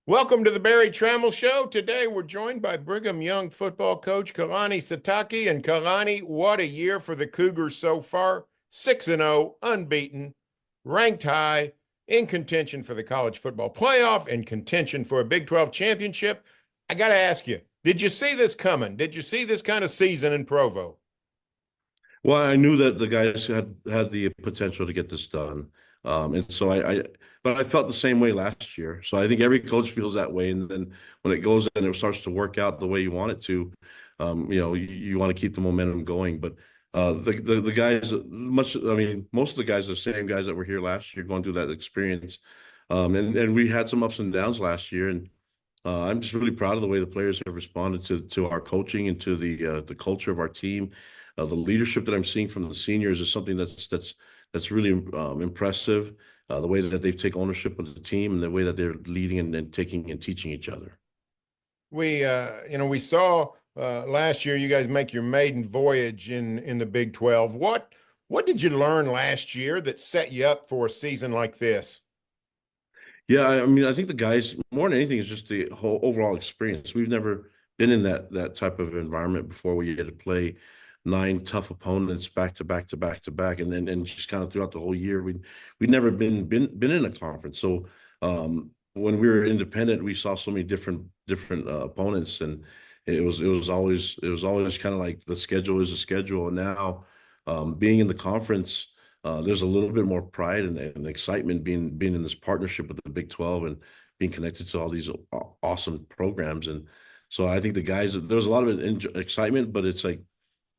Welcome to the Berry Tramel Show. Today we're joined by Brigham Young football coach Kalani Sitake. And Kalani, what a year for the Cougars so far. 6-0, unbeaten, ranked high, in contention for the college football playoff, in contention for a Big 12 championship. I got to ask you, did you see this coming? Did you see this kind of season in Provo? Well, I knew that the guys had the potential to get this done, and so but I felt the same way last year. So I think every coach feels that way, and then when it goes and it starts to work out the way you want it to, you want to keep the momentum going. But the guys, most of the guys are the same guys that were here last year, going through that experience, and we had some ups and downs last year, and I'm just really proud of the way the players have responded to our coaching and to the culture of our team. The leadership that I'm seeing from the seniors is something that's really impressive. The way that they've taken ownership of the team and the way that they're leading and taking and teaching each other. We saw last year you guys make your maiden voyage in the Big 12. What did you learn last year that set you up for a season like this? Yeah, I mean, I think the guys more than anything is just the whole overall experience. We've never been in that type of environment before where you get to play nine tough opponents back to back to back to back, and then and just kind of throughout the whole year, we'd never been in a conference. So when we were independent, we saw so many different opponents, and it was always kind of like the schedule is a schedule. And now being in the conference, there's a little bit more pride and excitement being in this partnership with the Big 12 and being connected to all these awesome programs. And so I think the guys, there was a lot of excitement, but it's like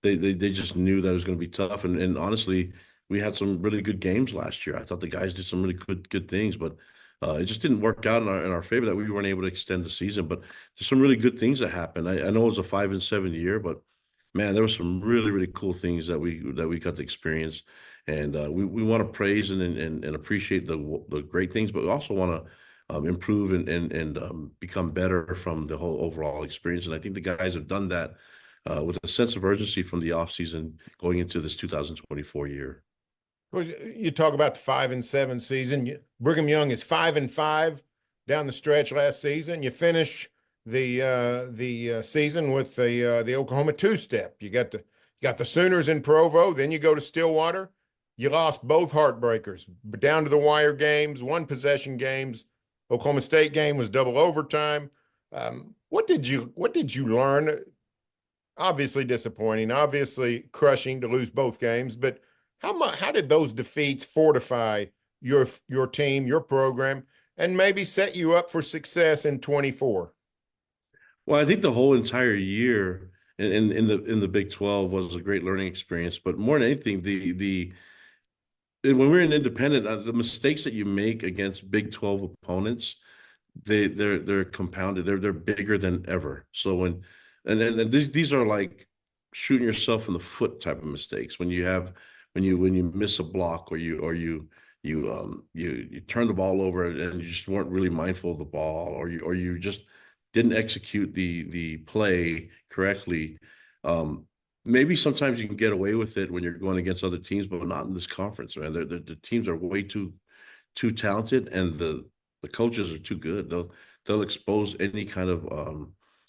they just knew that it was going to be tough. And honestly, we had some really good games last year. I thought the guys did some really good things, but it just didn't work out in our favor that we weren't able to extend the season. But there's some really good things that happened. I know it was a 5-7 year, but man, there were some really cool things that we got to experience. And we want to praise and appreciate the great things, but we also want to improve and become better from the whole overall experience. And I think the guys have done that with a sense of urgency from the offseason going into this 2024 year. Well, you talk about the 5-7 season. Brigham Young is 5-5 down the stretch last season. You finish the season with the Oklahoma two-step. You got the Sooners in Provo, then you go to Stillwater. You lost both heartbreakers, down to the wire games, one possession games. Oklahoma State game was double overtime. What did you learn? Obviously disappointing, obviously crushing to lose both games, but how did those defeats fortify your team, your program, and maybe set you up for success in 24? Well, I think the whole entire year in the Big 12 was a great learning experience. But more than anything, the when we're an independent, the mistakes that you make against Big 12 opponents, they're compounded. They're bigger than ever. So and these are like shooting yourself in the foot type of mistakes when you miss a block or you turn the ball over and you just weren't really mindful of the ball or you just didn't execute the play correctly. Maybe sometimes you can get away with it when you're going against other teams, but not in this conference, man. The teams are way too talented, and the coaches are too good. They'll expose any kind of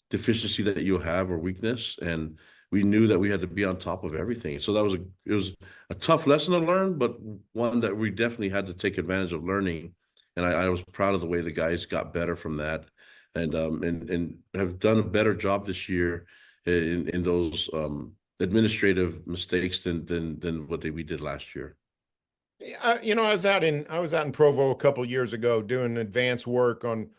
deficiency that you have or weakness, and we knew that we had to be on top of everything. So it was a tough lesson to learn, but one that we definitely had to take advantage of learning. And I was proud of the way the guys got better from that, and have done a better job this year in those administrative mistakes than what we did last year. I was out in Provo a couple of years ago doing advanced work on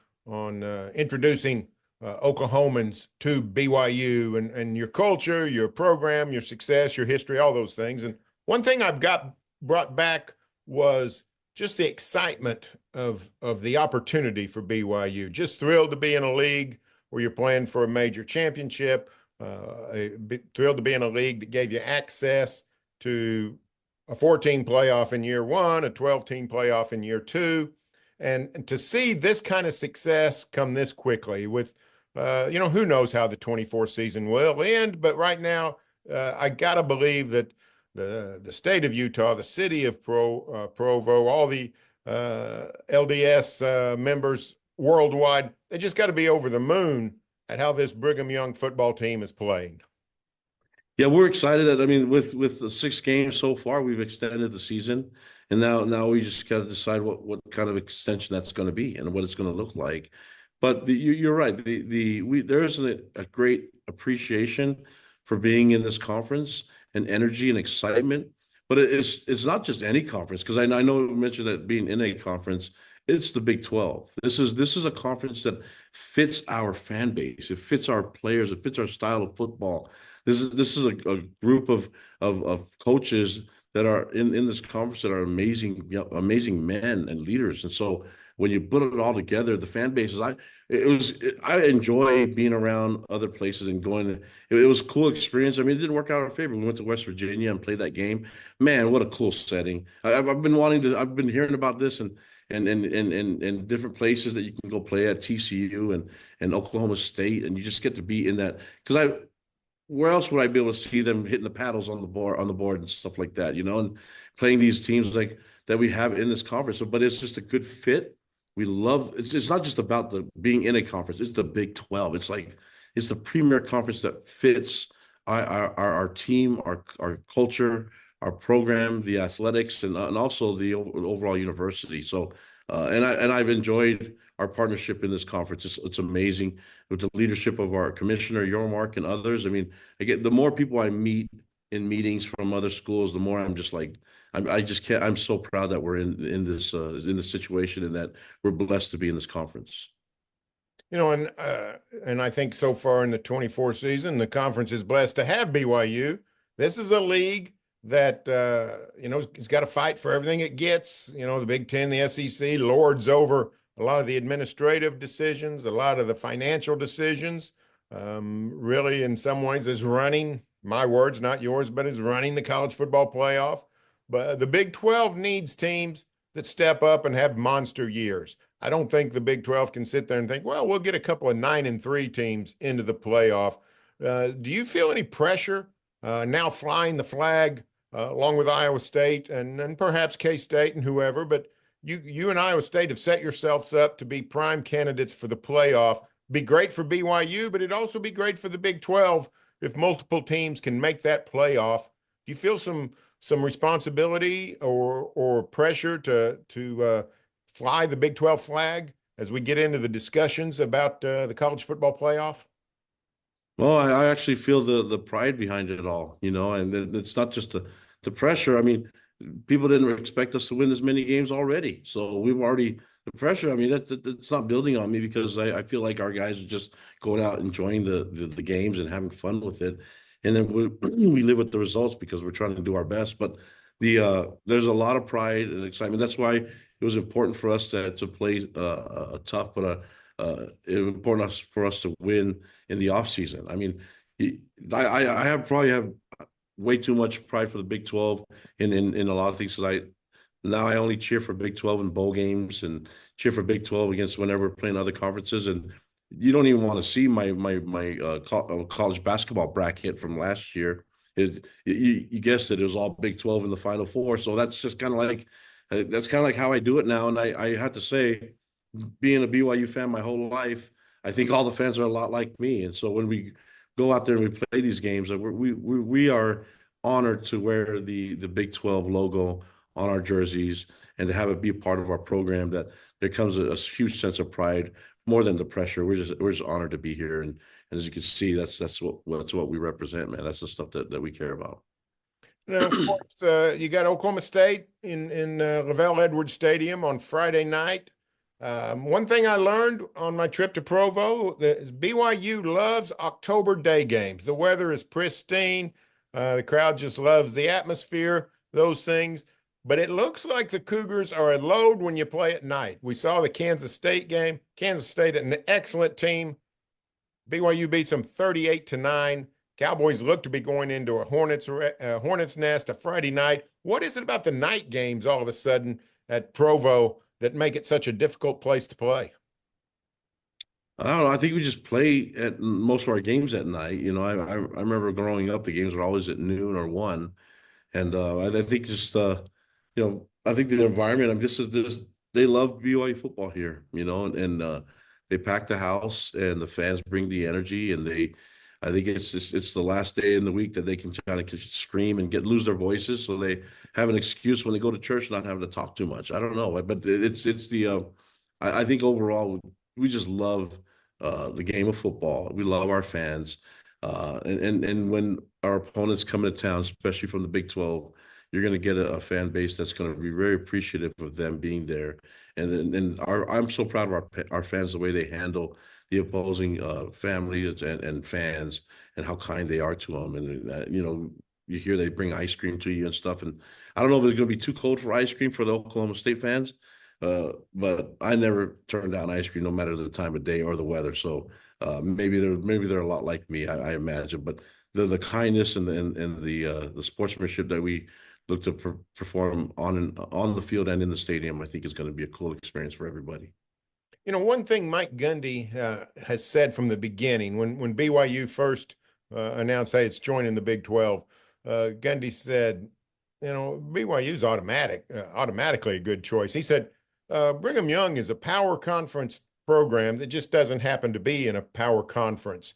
introducing Oklahomans to BYU and your culture, your program, your success, your history, all those things. And one thing I've got brought back was just the excitement of the opportunity for BYU. Just thrilled to be in a league where you're playing for a major championship. Thrilled to be in a league that gave you access to a 14 playoff in year one, a 12-team playoff in year two, and to see this kind of success come this quickly with, who knows how the 24 season will end, but right now, I gotta believe that the state of Utah, the city of Provo, all the LDS members worldwide, they just got to be over the moon at how this Brigham Young football team is playing. Yeah, we're excited that I mean, with the 6 games so far, we've extended the season, and now we just got to decide what kind of extension that's going to be and what it's going to look like. But you're right. There is a great appreciation for being in this conference and energy and excitement. But it's not just any conference because I know you mentioned that being in a conference, it's the Big 12. This is a conference that fits our fan base. It fits our players. It fits our style of football. This is a group of coaches that are in this conference that are amazing, amazing men and leaders. And so when you put it all together, the fan bases, I enjoy being around other places and going. It was a cool experience. I mean, it didn't work out in our favor. We went to West Virginia and played that game. Man, what a cool setting! I've been wanting to. I've been hearing about this and different places that you can go play at TCU and Oklahoma State, and you just get to be in that because where else would I be able to see them hitting the paddles on the board and stuff like that, and playing these teams like that we have in this conference. But it's just a good fit. We love it's not just about the being in a conference, it's the Big 12. It's like it's the premier conference that fits our team, our culture, our program, the athletics, and also the overall university. So and I've enjoyed our partnership in this conference. It's amazing with the leadership of our commissioner, Yormark, and others. I mean, the more people I meet in meetings from other schools, the more I'm just like, I just can't. I'm so proud that we're in this situation and that we're blessed to be in this conference. And I think so far in the 24 season, the conference is blessed to have BYU. This is a league that it's got to fight for everything it gets. The Big Ten, the SEC lords over a lot of the administrative decisions, a lot of the financial decisions. Really, in some ways, is running, my words, not yours, but is running the college football playoff. But the Big 12 needs teams that step up and have monster years. I don't think the Big 12 can sit there and think, well, we'll get a couple of 9-3 teams into the playoff. Do you feel any pressure now flying the flag along with Iowa State and perhaps K-State and whoever? But you and Iowa State have set yourselves up to be prime candidates for the playoff. Be great for BYU, but it'd also be great for the Big 12 if multiple teams can make that playoff. Do you feel some responsibility or pressure to fly the Big 12 flag as we get into the discussions about the college football playoff? Well, I actually feel the pride behind it all, and it's not just the pressure. I mean, people didn't expect us to win this many games already, so we've already the pressure. I mean, that's not building on me because I feel like our guys are just going out enjoying the games and having fun with it, and then we live with the results because we're trying to do our best. But there's a lot of pride and excitement. That's why it was important for us to play a tough, but it was important for us to win in the off season. I mean, I probably have way too much pride for the Big 12 in a lot of things because I only cheer for Big 12 in bowl games and cheer for Big 12 against whenever we're playing other conferences. And you don't even want to see my college basketball bracket from last year. You guessed it was all Big 12 in the Final Four. So that's just kind of like how I do it now. And I have to say, being a BYU fan my whole life, I think all the fans are a lot like me. And so when we go out there and we play these games, we are honored to wear the Big 12 logo on our jerseys and to have it be part of our program. That there comes a huge sense of pride more than the pressure. We're just honored to be here, and as you can see, that's what we represent, man. That's the stuff that we care about. Now, of course, you got Oklahoma State in Lavelle Edwards Stadium on Friday night. One thing I learned on my trip to Provo is BYU loves October day games. The weather is pristine. The crowd just loves the atmosphere, those things. But it looks like the Cougars are a load when you play at night. We saw the Kansas State game. Kansas State, an excellent team. BYU beats them 38-9. Cowboys look to be going into a hornet's nest a Friday night. What is it about the night games all of a sudden at Provo that make it such a difficult place to play? I don't know. I think we just play at most of our games at night. I remember growing up, the games were always at noon or 1. And I think just, I think the environment, this they love BYU football here, and they pack the house and the fans bring the energy and I think it's the last day in the week that they can kind of scream and lose their voices, so they have an excuse when they go to church not having to talk too much. I don't know, but I think overall we just love the game of football. We love our fans, and when our opponents come into town, especially from the Big 12, you're going to get a fan base that's going to be very appreciative of them being there. And I'm so proud of our fans, the way they handle the opposing families and fans, and how kind they are to them. And you hear they bring ice cream to you and stuff. And I don't know if it's going to be too cold for ice cream for the Oklahoma State fans, but I never turn down ice cream, no matter the time of day or the weather. So maybe they're a lot like me, I imagine. But the kindness and the sportsmanship that we look to perform on the field and in the stadium, I think is going to be a cool experience for everybody. One thing Mike Gundy has said from the beginning, when BYU first announced, hey, it's joining the Big 12, Gundy said, BYU's automatically a good choice. He said, Brigham Young is a power conference program that just doesn't happen to be in a power conference.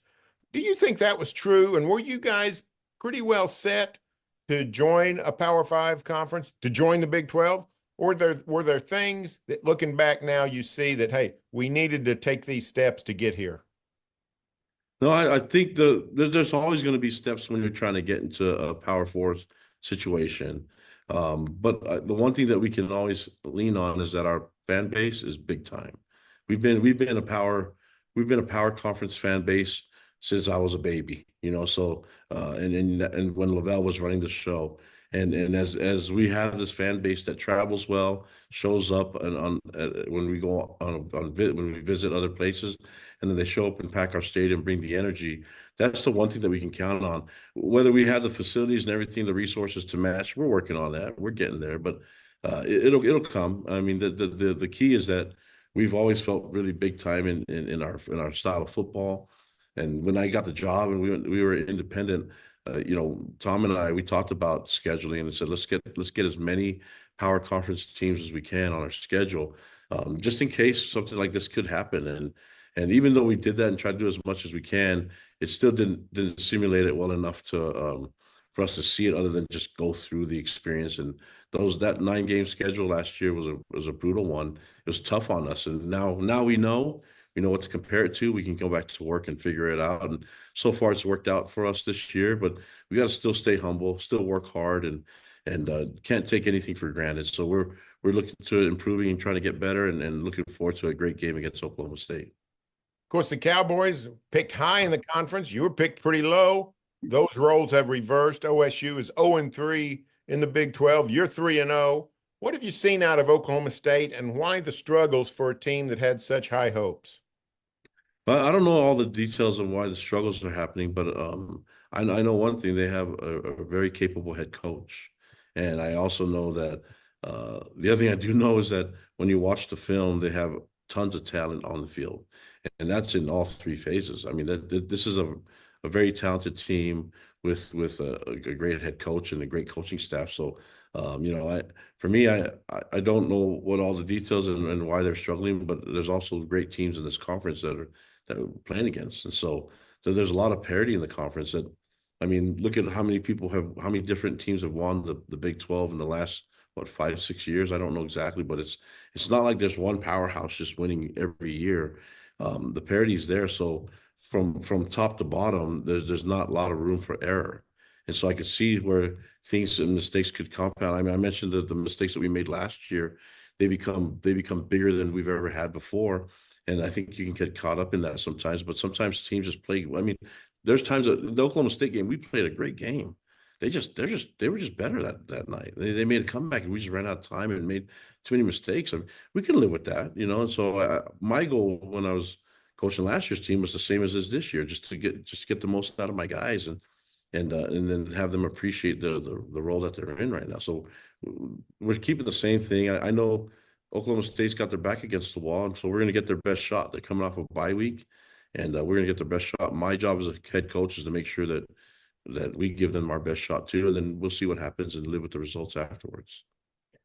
Do you think that was true? And were you guys pretty well set to join a Power Five conference, to join the Big 12? Or were there things that, looking back now, you see that, hey, we needed to take these steps to get here? No, I think there's always going to be steps when you're trying to get into a power force situation. But the one thing that we can always lean on is that our fan base is big time. We've been a power conference fan base since I was a baby, So and when Lavelle was running the show, and as we have this fan base that travels well, shows up and when we go when we visit other places, and then they show up and pack our stadium, bring the energy. That's the one thing that we can count on. Whether we have the facilities and everything, the resources to match, we're working on that. We're getting there, but it'll come. I mean, the key is that we've always felt really big time in our style of football. And when I got the job and we were independent, Tom and I, we talked about scheduling and said, let's get as many power conference teams as we can on our schedule, just in case something like this could happen. And even though we did that and tried to do as much as we can, it still didn't simulate it well enough to for us to see it, other than just go through the experience. And that 9-game schedule last year was a brutal one. It was tough on us, and now we know what to compare it to. We can go back to work and figure it out. And so far, it's worked out for us this year. But we got to still stay humble, still work hard, and can't take anything for granted. So we're looking to improving and trying to get better, and looking forward to a great game against Oklahoma State. Of course, the Cowboys picked high in the conference. You were picked pretty low. Those roles have reversed. OSU is 0-3 in the Big 12. You're 3-0. What have you seen out of Oklahoma State, and why the struggles for a team that had such high hopes? I don't know all the details of why the struggles are happening, but I know one thing: they have a very capable head coach, and I also know that the other thing I do know is that when you watch the film, they have tons of talent on the field, and that's in all three phases. I mean, this is a very talented team with a great head coach and a great coaching staff. So, for me, I don't know what all the details and why they're struggling, but there's also great teams in this conference that we're playing against. And so there's a lot of parity in the conference. That, I mean, look at how many different teams have won the Big 12 in the last, what, 5, 6 years. I don't know exactly, but it's not like there's one powerhouse just winning every year. The parity is there. So from top to bottom, there's not a lot of room for error. And so I could see where things and mistakes could compound. I mean, I mentioned the mistakes that we made last year. They become bigger than we've ever had before. And I think you can get caught up in that sometimes, but sometimes teams just play. I mean, there's times that the Oklahoma State game, we played a great game. They were just better that night. They made a comeback and we just ran out of time and made too many mistakes. I mean, we can live with that, And so my goal when I was coaching last year's team was the same as this year, just to get the most out of my guys, and then have them appreciate the role that they're in right now. So we're keeping the same thing. I know Oklahoma State's got their back against the wall, and so we're going to get their best shot. They're coming off a bye week, and we're going to get their best shot. My job as a head coach is to make sure that we give them our best shot too, and then we'll see what happens and live with the results afterwards.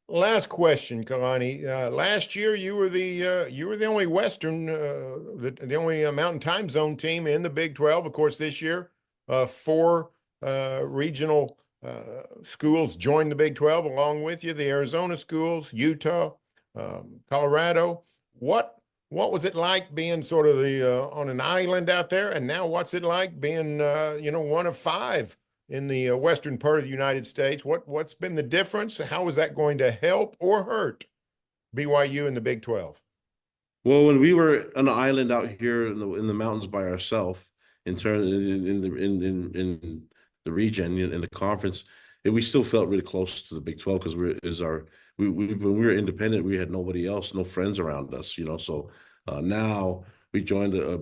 Last question, Kalani. Last year, you were the only Western, the only Mountain Time Zone team in the Big 12. Of course, this year, four regional schools joined the Big 12 along with you. The Arizona schools, Utah, Colorado. What was it like being sort of the on an island out there, and now what's it like being one of five in the western part of the United States? What's been the difference? How is that going to help or hurt BYU in the Big 12? Well, when we were on an island out here in the mountains by ourselves, in the region in the conference, we still felt really close to the Big 12 because when we were independent, we had nobody else, no friends around us, So now we joined a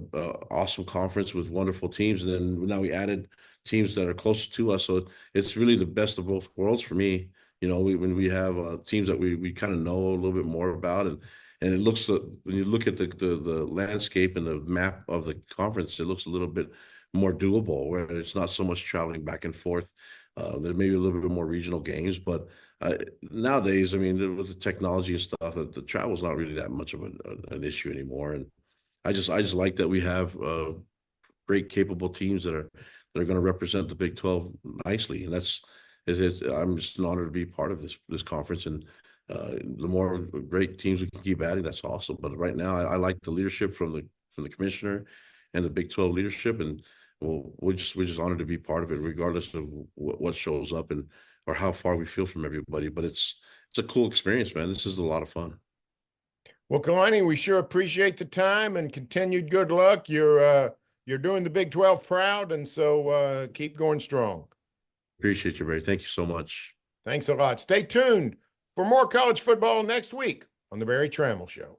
awesome conference with wonderful teams, and then now we added teams that are closer to us. So it's really the best of both worlds for me. When we have teams that we kind of know a little bit more about, and it looks when you look at the landscape and the map of the conference, it looks a little bit more doable, where it's not so much traveling back and forth. There may be a little bit more regional games, but nowadays, I mean, with the technology and stuff, the travel is not really that much of an issue anymore. And I just like that we have great, capable teams that are going to represent the Big 12 nicely, and I'm just an honor to be part of this conference. And the more great teams we can keep adding, that's awesome. But right now, I like the leadership from the commissioner and the Big 12 leadership, and we're just honored to be part of it, regardless of what shows up and or how far we feel from everybody. But it's a cool experience, man. This is a lot of fun. Well, Kalani, we sure appreciate the time and continued good luck. You're doing the Big 12 proud, and so keep going strong. Appreciate you, Barry. Thank you so much. Thanks a lot. Stay tuned for more college football next week on the Berry Tramel Show.